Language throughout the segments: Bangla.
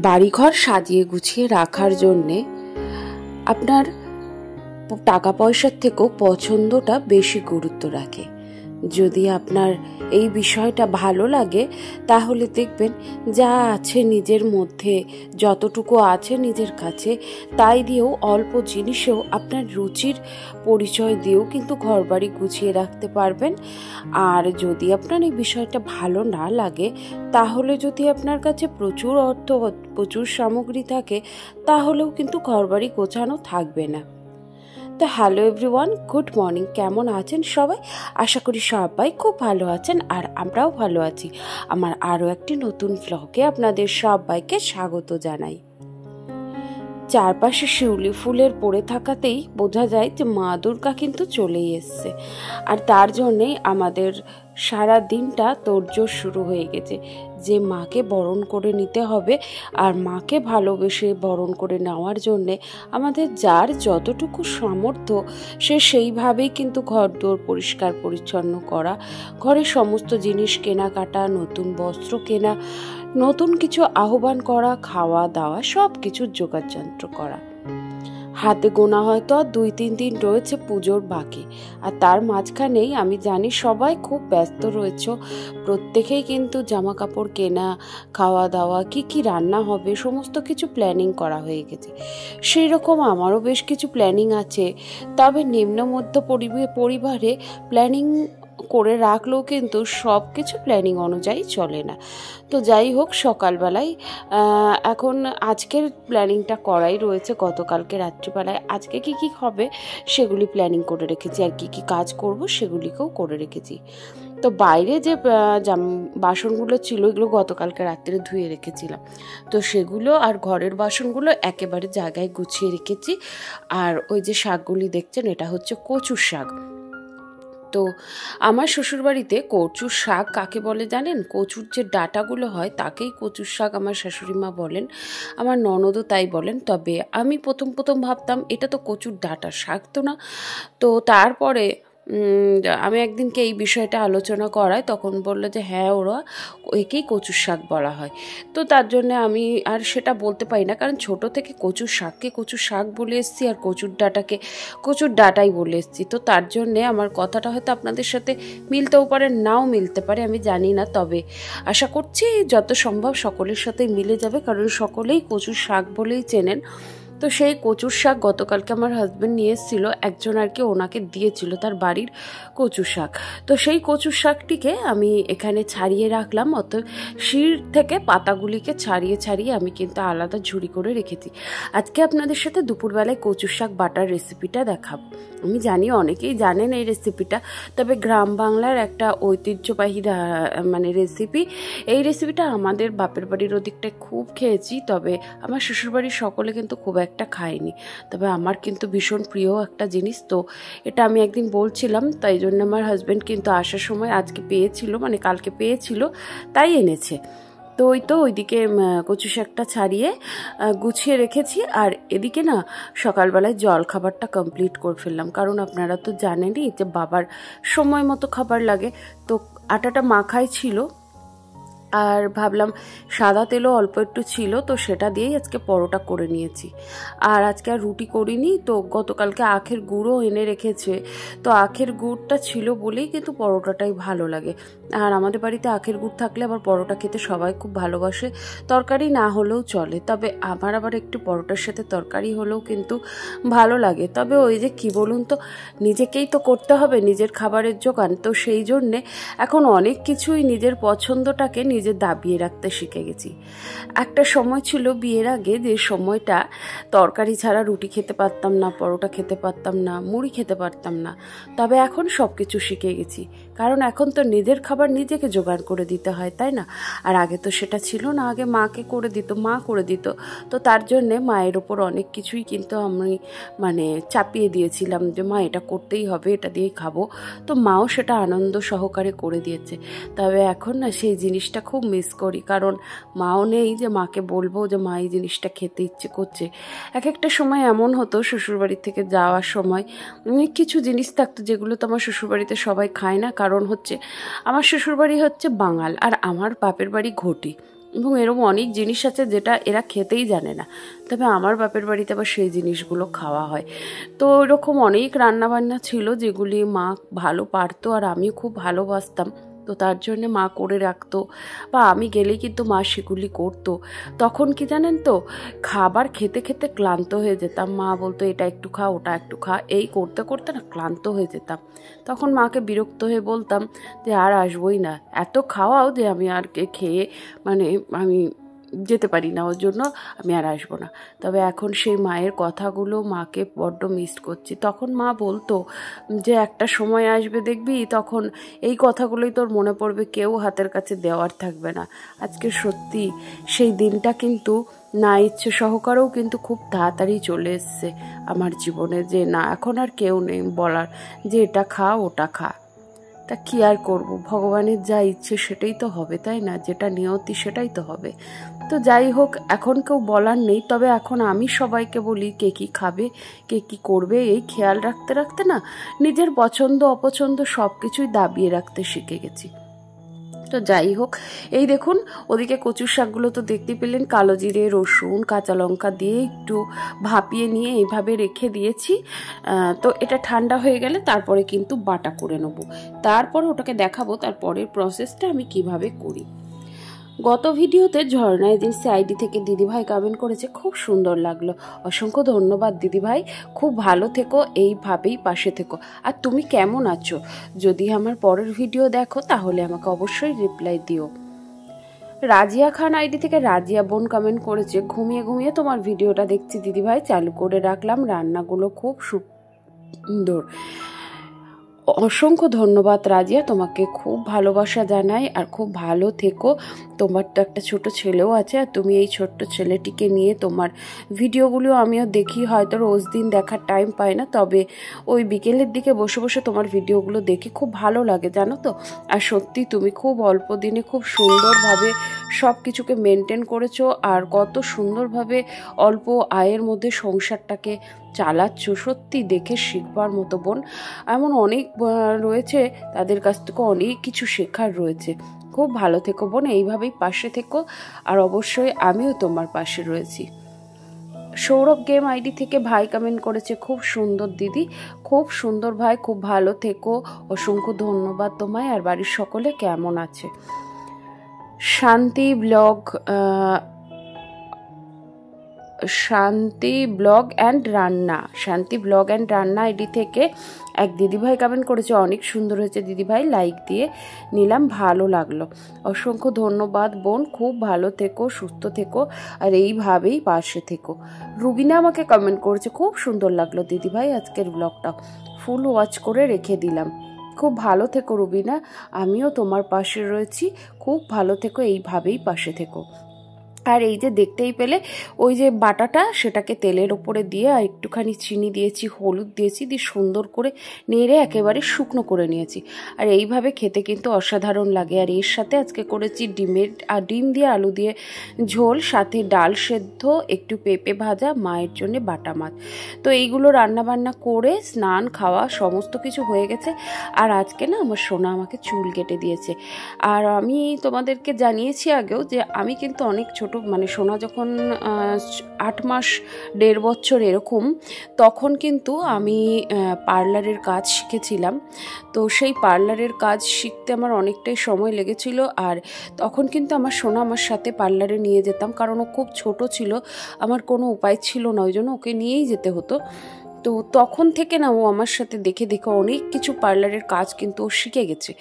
বাড়িঘর সাজিয়ে গুছিয়ে রাখার জন্যে আপনার টাকা পয়সার থেকেও পছন্দটা বেশি গুরুত্ব রাখে। যদি আপনার এই বিষয়টা ভালো লাগে তাহলে দেখবেন যা আছে নিজের মধ্যে, যতটুকু আছে নিজের কাছে, তাই দিয়েও অল্প জিনিসেও আপনার রুচির পরিচয় দিয়েও কিন্তু ঘরবাড়ি গুছিয়ে রাখতে পারবেন। আর যদি আপনার এই বিষয়টা ভালো না লাগে, তাহলে যদি আপনার কাছে প্রচুর অর্থ, প্রচুর সামগ্রী থাকে, তাহলেও কিন্তু ঘরবাড়ি গোছানো থাকবে না। তো হ্যালো এভরিওয়ান, গুড মর্নিং। কেমন আছেন সবাই? আশা করি সবাই খুব ভালো আছেন, আর আমরাও ভালো আছি। আমার আরও একটি নতুন ব্লগে আপনাদের সবাইকে স্বাগত জানাই। চারপাশে শিউলি ফুলের পড়ে থাকাতেই বোঝা যায় যে মা দুর্গা কিন্তু চলেই এসছে, আর তার জন্যেই আমাদের সারা দিনটা তোড়জোড় শুরু হয়ে গেছে যে মাকে বরণ করে নিতে হবে। আর মাকে ভালোবেসে বরণ করে নেওয়ার জন্যে আমাদের যার যতটুকু সামর্থ্য সে সেইভাবেই কিন্তু ঘরদোর পরিষ্কার পরিচ্ছন্ন করা, ঘরের সমস্ত জিনিস কেনাকাটা, নতুন বস্ত্র কেনা, নতুন কিছু আহ্বান করা, খাওয়া দাওয়া, সব কিছুর যোগাযন্ত্র করা। হাতে গোনা হয়তো আর 2-3 দিন রয়েছে পুজোর বাকি, আর তার মাঝখানেই আমি জানি সবাই খুব ব্যস্ত রয়েছে। প্রত্যেকেই কিন্তু জামা কাপড় কেনা, খাওয়া দাওয়া, কি রান্না হবে, সমস্ত কিছু প্ল্যানিং করা হয়ে গেছে। সেই রকম আমারও বেশ কিছু প্ল্যানিং আছে, তবে নিম্ন মধ্য পরিবারে প্ল্যানিং করে রাখলেও কিন্তু সব কিছু প্ল্যানিং অনুযায়ী চলে না। তো যাই হোক, সকালবেলায় এখন আজকের প্ল্যানিংটা করাই রয়েছে। গতকালকে রাত্রিবেলায় আজকে কি হবে সেগুলি প্ল্যানিং করে রেখেছি, আর কি কাজ করব সেগুলিকেও করে রেখেছি। তো বাইরে যে বাসনগুলো ছিল, এগুলো গতকালকে রাত্রে ধুয়ে রেখেছিলাম, তো সেগুলো আর ঘরের বাসনগুলো একেবারে জায়গায় গুছিয়ে রেখেছি। আর ওই যে শাকগুলি দেখছেন, এটা হচ্ছে কচুর শাক। তো আমার শ্বশুরবাড়িতে কচুর শাক কাকে বলে জানেন? কচুর যে ডাঁটাগুলো হয় তাকেই কচুর শাক আমার শাশুড়িমা বলেন, আমার ননদও তাই বলেন। তবে আমি প্রথম ভাবতাম এটা তো কচুর ডাঁটা, শাক তো না। তো তারপরে আমি একদিনকে এই বিষয়টা আলোচনা করায়, তখন বললো যে হ্যাঁ, ওরা একেই কচুর শাক বলা হয়। তো তার জন্য আমি আর সেটা বলতে পারি না, কারণ ছোট থেকে কচুর শাককে কচুর শাক বলে এসেছি, আর কচুর ডাঁটাকে কচুর ডাঁটাই বলে এসেছি। তো তার জন্যে আমার কথাটা হয়তো আপনাদের সাথে মিলতেও পারে, নাও মিলতে পারে, আমি জানি না। তবে আশা করছি যত সম্ভব সকলের সাথে মিলে যাবে, কারণ সকলেই কচুর শাক বলেই চেনেন। তো সেই কচুর শাক গতকালকে আমার হাজব্যান্ড নিয়ে এসেছিল, একজন আর কি ওনাকে দিয়েছিল তার বাড়ির কচুর শাক। তো সেই কচুর শাকটিকে আমি এখানে ছাড়িয়ে রাখলাম, অর্থাৎ শির থেকে পাতাগুলিকে ছাড়িয়ে আমি কিন্তু আলাদা ঝুড়ি করে রেখেছি। আজকে আপনাদের সাথে দুপুরবেলায় কচুর শাক বাটার রেসিপিটা দেখাবো। আমি জানি অনেকেই জানেন এই রেসিপিটা, তবে গ্রাম বাংলার একটা ঐতিহ্যবাহী রেসিপি। এই রেসিপিটা আমাদের বাপের বাড়ির ওদিকটায় খুব খেয়েছি, তবে আমার শ্বশুরবাড়ির সকলে কিন্তু খুব একটা খায়নি। তবে আমার কিন্তু ভীষণ প্রিয় একটা জিনিস। তো এটা আমি একদিন বলছিলাম, তাই জন্য আমার হাজব্যান্ড কিন্তু আসার সময় আজকে পেয়েছিল, কালকে পেয়েছিল, তাই এনেছে। তো ওইদিকে কচু শাকটা ছাড়িয়ে গুছিয়ে রেখেছি। আর এদিকে না সকালবেলায় জল খাবারটা কমপ্লিট করে ফেললাম, কারণ আপনারা তো জানেনই যে বাবার সময় মতো খাবার লাগে। তো আটাটা মাখাই ছিল, আর ভাবলাম সাদা তেলও অল্প একটু ছিল, তো সেটা দিয়েই আজকে পরোটা করে নিয়েছি। আর আজকে আর রুটি করিনি। তো গতকালকে আখের গুঁড়ও এনে রেখেছে, তো আখের গুড়টা ছিল বলেই কিন্তু পরোটাটাই ভালো লাগে। আর আমাদের বাড়িতে আখের গুড় থাকলে আবার পরোটা খেতে সবাই খুব ভালোবাসে, তরকারি না হলেও চলে। তবে আমার আবার একটু পরোটার সাথে তরকারি হলেও কিন্তু ভালো লাগে। তবে ওই যে কি বলুন তো, নিজেকেই তো করতে হবে নিজের খাবারের জোগান। তো সেই জন্যে এখন অনেক কিছুই নিজের পছন্দটাকে নিজে দাবিয়ে রাখতে শিখে গেছি। একটা সময় ছিল বিয়ের আগে, যে সময়টা তরকারি ছাড়া রুটি খেতে পারতাম না, পরোটা খেতে পারতাম না, মুড়ি খেতে পারতাম না। তবে এখন সব কিছু শিখে গেছি, কারণ এখন তো নিজের খাবার আবার নিজেকে জোগাড় করে দিতে হয়, তাই না? আর আগে তো সেটা ছিল না, আগে মাকে করে দিত, মা করে দিত। তো তার জন্যে মায়ের ওপর অনেক কিছুই কিন্তু আমি মানে চাপিয়ে দিয়েছিলাম যে মা এটা করতেই হবে, এটা দিয়েই খাবো। তো মাও সেটা আনন্দ সহকারে করে দিয়েছে। তবে এখন না সেই জিনিসটা খুব মিস করি, কারণ মাও নেই যে মাকে বলবো যে মা এই জিনিসটা খেতে ইচ্ছে করছে। এক একটা সময় এমন হতো শ্বশুরবাড়ি থেকে যাওয়ার সময় কিছু জিনিস থাকতো যেগুলো তো আমার শ্বশুরবাড়িতে সবাই খায় না, কারণ হচ্ছে আমার শ্বশুরবাড়ি হচ্ছে বাঙাল আর আমার বাপের বাড়ি ঘটি, এবং এরকম অনেক জিনিস আছে যেটা এরা খেতেই জানে না। তবে আমার বাপের বাড়িতে আবার সেই জিনিসগুলো খাওয়া হয়। তো এরকম অনেক রান্নাবান্না ছিল যেগুলি মা ভালো পারতো আর আমিও খুব ভালোবাসতাম। তো তার জন্যে মা করে রাখতো, বা আমি গেলেই কিন্তু মা সেগুলি করতো। তখন কি জানেন তো, খাবার খেতে খেতে ক্লান্ত হয়ে যেতাম। মা বলতো এটা একটু খা, ওটা একটু খা, এই করতে করতে না ক্লান্ত হয়ে যেতাম। তখন মাকে বিরক্ত হয়ে বলতাম যে আর আসবোই না, এত খাওয়াও যে আমি আর খেয়ে মানে আমি যেতে পারি না, ওর জন্য আমি আর আসবো না। তবে এখন সেই মায়ের কথাগুলো মাকে বড্ড মিস করছি। তখন মা বলতো যে একটা সময় আসবে দেখবি, তখন এই কথাগুলোই তোর মনে পড়বে, কেউ হাতের কাছে দেওয়ার থাকবে না। আজকে সত্যি সেই দিনটা কিন্তু না ইচ্ছে সহকারেও কিন্তু খুব তাড়াতাড়ি চলে এসছে আমার জীবনে, যে না এখন আর কেউ নেই বলার যে এটা খা ওটা খা। তা কি আর করব, ভগবানের যা ইচ্ছে সেটাই তো হবে, তাই না? যেটা নিয়তি সেটাই তো হবে। তো যাই হোক, এখন কেউ বলার নেই। তবে এখন আমি সবাইকে বলি কে কী খাবে, কে কী করবে, এই খেয়াল রাখতে রাখতে না নিজের পছন্দ অপছন্দ সব কিছুই দাবিয়ে রাখতে শিখে গেছি। তো যাই হোক, এই দেখুন ওদিকে কচুর শাকগুলো তো দেখতে পেলেন, কালো জিরে রসুন কাঁচা লঙ্কা দিয়ে একটু ভাপিয়ে নিয়ে এইভাবে রেখে দিয়েছি। তো এটা ঠান্ডা হয়ে গেলে তারপরে কিন্তু বাটা করে নেব, তারপরে ওটাকে দেখাবো তারপরের প্রসেসটা আমি কিভাবে করি। গত ভিডিওতে ঝর্ণা এজেন্সি আইডি থেকে দিদিভাই কমেন্ট করেছে, খুব সুন্দর লাগলো, অসংখ্য ধন্যবাদ দিদিভাই, খুব ভালো থেকো, এইভাবেই পাশে থেকো। আর তুমি কেমন আছো? যদি আমার পরের ভিডিও দেখো তাহলে আমাকে অবশ্যই রিপ্লাই দিও। রাজিয়া খান আইডি থেকে রাজিয়া বোন কমেন্ট করেছে, ঘুমিয়ে ঘুমিয়ে তোমার ভিডিওটা দেখছি দিদিভাই, চালু করে রাখলাম, রান্নাগুলো খুব সুন্দর। অসংখ্য ধন্যবাদ রাজিয়া, তোমাকে খুব ভালোবাসা জানাই, আর খুব ভালো থেকো। তোমার তো একটা ছোট ছেলেও আছে, আর তুমি এই ছোট্ট ছেলেটিকে নিয়ে তোমার ভিডিওগুলো আমিও দেখি, হয়তো রোজ দিন দেখার টাইম পাই না, তবে ওই বিকেলের দিকে বসে বসে তোমার ভিডিওগুলো দেখি, খুব ভালো লাগে জানো তো। আর সত্যি তুমি খুব অল্প দিনে খুব সুন্দরভাবে সব কিছুকে মেনটেন করেছো, আর কত সুন্দরভাবে অল্প আয়ের মধ্যে সংসারটাকে চালাচ্ছ, সত্যি দেখে শিখবার মতো বোন। এমন অনেক রয়েছে, তাদের কাছ থেকে অনেক কিছু শেখার রয়েছে। খুব ভালো থেকো বোন, এইভাবেই পাশে থেকো, আর অবশ্যই আমিও তোমার পাশে রয়েছি। সৌরভ গেম আইডি থেকে ভাই কমেন্ট করেছে, খুব সুন্দর দিদি, খুব সুন্দর ভাই, খুব ভালো থেকো, অসংখ্য ধন্যবাদ তোমায়। আর বাড়ির সকলে কেমন আছে? শান্তি ব্লগ অ্যান্ড রান্না আইডি থেকে এক দিদিভাই কমেন্ট করেছে, অনেক সুন্দর হয়েছে দিদিভাই, লাইক দিয়ে নিলাম, ভালো লাগলো, অসংখ্য ধন্যবাদ বোন, খুব ভালো থেকো, সুস্থ থেকো, আর এইভাবেই পাশে থেকো। রুবিনা আমাকে কমেন্ট করেছে, খুব সুন্দর লাগলো দিদিভাই আজকের ব্লগটা, ফুল ওয়াচ করে রেখে দিলাম, খুব ভালো থেকো রুবিনা, আমিও তোমার পাশে রয়েছি, খুব ভালো থেকো, এইভাবেই পাশে থেকো। আর এই যে দেখতেই পেলে ওই যে বাটাটা, সেটাকে তেলের ওপরে দিয়ে আর একটুখানি চিনি দিয়েছি, হলুদ দিয়েছি, দিয়ে সুন্দর করে নেড়ে একেবারে শুকনো করে নিয়েছি। আর এইভাবে খেতে কিন্তু অসাধারণ লাগে। আর এর সাথে আজকে করেছি ডিম দিয়ে আলু দিয়ে ঝোল, সাথে ডাল সেদ্ধ, একটু পেঁপে ভাজা, মায়ের জন্য বাটা মাছ। তো এইগুলো রান্নাবান্না করে স্নান খাওয়া সমস্ত কিছু হয়ে গেছে। আর আজকে না আমার সোনা আমাকে চুল কেটে দিয়েছে। আর আমি তোমাদেরকে জানিয়েছি আগেও যে আমি কিন্তু অনেক ছোট, মানে সোনা যখন 8 মাস 1.5 বছর এরকম, তখন কিন্তু আমি পার্লারের কাজ শিখেছিলাম। তো সেই পার্লারের কাজ শিখতে আমার অনেকটাই সময় লেগেছিল। আর তখন কিন্তু আমার সোনা আমার সাথে পার্লারে নিয়ে যেতাম, কারণ ও খুব ছোট ছিল, আমার কোনো উপায় ছিল না, ওই জন্য ওকে নিয়েই যেতে হতো। তো তখন থেকে না ও আমার সাথে দেখে দেখে অনেক কিছু পার্লারের কাজ কিন্তু ও শিখে গেছে,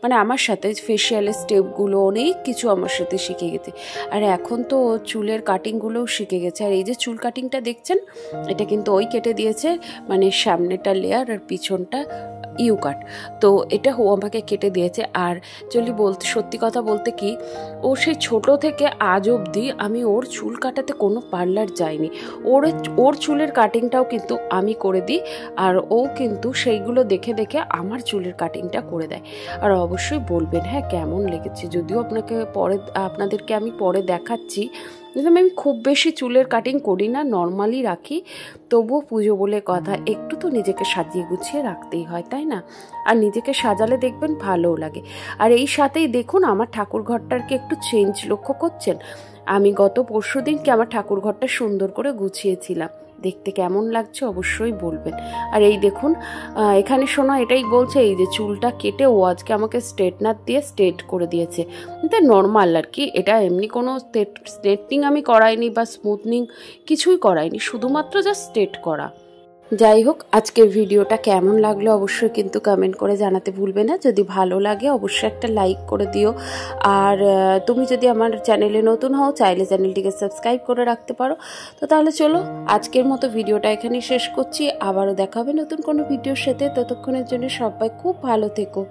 মানে আমার সাথে ফেশিয়ালের স্টেপগুলো অনেক কিছু আমার সাথে শিখে গেছে। আর এখন তো চুলের কাটিংগুলোও শিখে গেছে। আর এই যে চুল কাটিংটা দেখছেন, এটা কিন্তু ওই কেটে দিয়েছে, মানে সামনেটা লেয়ার আর পিছনটা ইউ কাট। তো এটা ও আমাকে কেটে দিয়েছে। আর সত্যি কথা বলতে কি, ও সেই ছোট থেকে আজ অবধি আমি ওর চুল কাটাতে কোনো পার্লার যাইনি। ওর চুলের কাটিংটাও কিন্তু আমি করে দিই, আর ও কিন্তু সেইগুলো দেখে দেখে আমার চুলের কাটিংটা করে দেয়। আর অবশ্যই বলবেন হ্যাঁ কেমন লেগেছে। যদিও আপনাদেরকে আমি পরে দেখাচ্ছি, আমি খুব বেশি চুলের কাটিং করি না, নর্মালি রাখি। তবুও পুজো বলে কথা, একটু তো নিজেকে সাজিয়ে গুছিয়ে রাখতেই হয়, তাই না? আর নিজেকে সাজালে দেখবেন ভালোও লাগে। আর এই সাথেই দেখুন আমার ঠাকুর ঘরটার কি একটু চেঞ্জ লক্ষ্য করছেন? আমি গত পরশুদিনকে আমার ঠাকুর ঘরটা সুন্দর করে গুছিয়েছিলাম, দেখতে কেমন লাগছে অবশ্যই বলবেন। আর এই দেখুন এখানে শোনা এটাই বলছে, এই যে চুলটা কেটে ও আজকে আমাকে স্ট্রেটনার দিয়ে স্ট্রেট করে দিয়েছে। এটা নর্মাল আর কি, এটা এমনি কোনো স্ট্রেটনিং আমি করাইনি বা স্মুথনিং কিছুই করাইনি, শুধুমাত্র জাস্ট স্ট্রেট করা। যাই হোক, আজকের ভিডিওটা কেমন লাগলো অবশ্যই কিন্তু কমেন্ট করে জানাতে ভুলবে না। যদি ভালো লাগে অবশ্যই একটা লাইক করে দিও। আর তুমি যদি আমার চ্যানেলে নতুন হও, চাইলে চ্যানেলটিকে সাবস্ক্রাইব করে রাখতে পারো। তো তাহলে চলো আজকের মতো ভিডিওটা এখানেই শেষ করছি। আবারও দেখা হবে নতুন কোনো ভিডিওর সাথে। ততক্ষণের জন্য সবাই খুব ভালো থেকো।